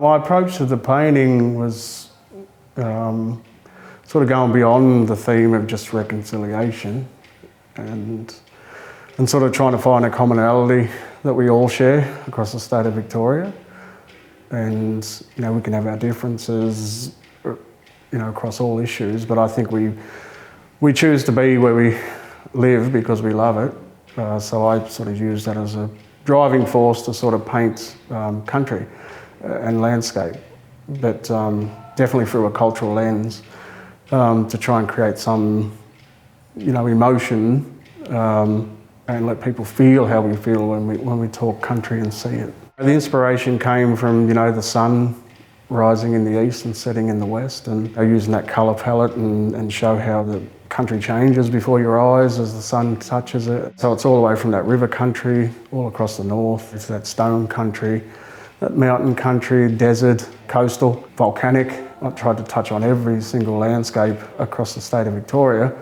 My approach to the painting was sort of going beyond the theme of just reconciliation and sort of trying to find a commonality that we all share across the state of Victoria. And, we can have our differences, across all issues, but I think we choose to be where we live because we love it. So I sort of use that as a driving force to sort of paint country and landscape, but definitely through a cultural lens to try and create some, emotion and let people feel how we feel when we talk country and see it. The inspiration came from, the sun rising in the east and setting in the west, and using that colour palette and show how the country changes before your eyes as the sun touches it. So it's all the way from that river country, all across the north, it's that stone country, that mountain country, desert, coastal, volcanic. I tried to touch on every single landscape across the state of Victoria,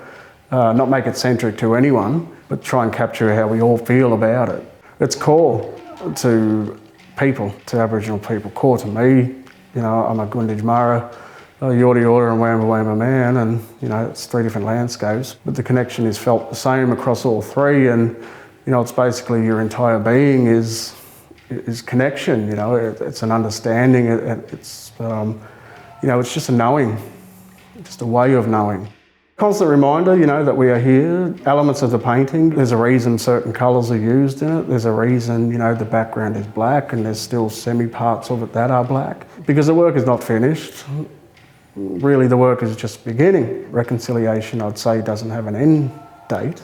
not make it centric to anyone, but try and capture how we all feel about it. It's core to people, to Aboriginal people, core to me. I'm a Gunditj Mara, a Yorta Yorta and Wamba Wamba man, and it's three different landscapes, but the connection is felt the same across all three, and it's basically your entire being is connection. It's an understanding. It's it's just a knowing, just a way of knowing. Constant reminder, that we are here. Elements of the painting, there's a reason certain colours are used in it. There's a reason, the background is black and there's still semi-parts of it that are black. Because the work is not finished. Really, the work is just beginning. Reconciliation, I'd say, doesn't have an end date.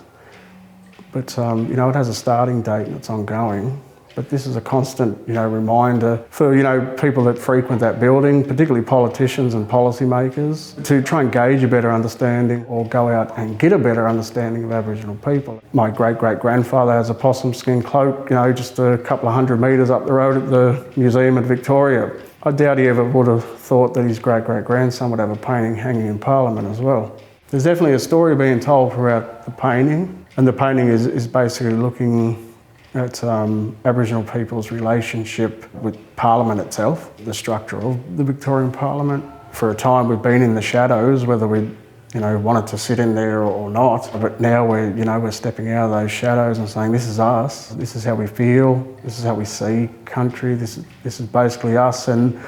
But, it has a starting date and it's ongoing. But this is a constant, reminder for, people that frequent that building, particularly politicians and policymakers, to try and gauge a better understanding or go out and get a better understanding of Aboriginal people. My great-great-grandfather has a possum skin cloak, just a couple of 100 metres up the road at the museum at Victoria. I doubt he ever would have thought that his great-great-grandson would have a painting hanging in Parliament as well. There's definitely a story being told throughout the painting, and the painting is basically looking at Aboriginal people's relationship with Parliament itself, the structure of the Victorian Parliament. For a time we've been in the shadows, whether we wanted to sit in there or not, but now we're stepping out of those shadows and saying this is us, this is how we feel, this is how we see country, this is basically us, and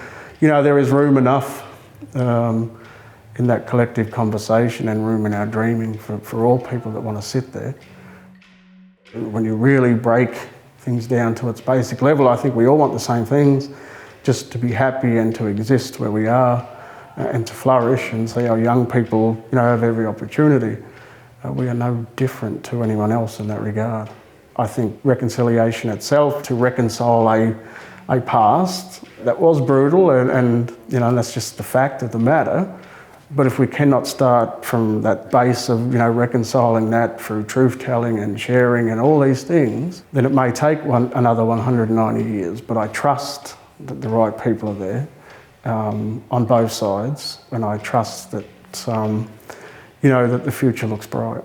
there is room enough in that collective conversation and room in our dreaming for all people that want to sit there. When you really break things down to its basic level, I think we all want the same things, just to be happy and to exist where we are and to flourish and see our young people, have every opportunity. We are no different to anyone else in that regard. I think reconciliation itself, to reconcile a past that was brutal and that's just the fact of the matter. But if we cannot start from that base of, reconciling that through truth-telling and sharing and all these things, then it may take another 190 years. But I trust that the right people are there on both sides, and I trust that, that the future looks bright.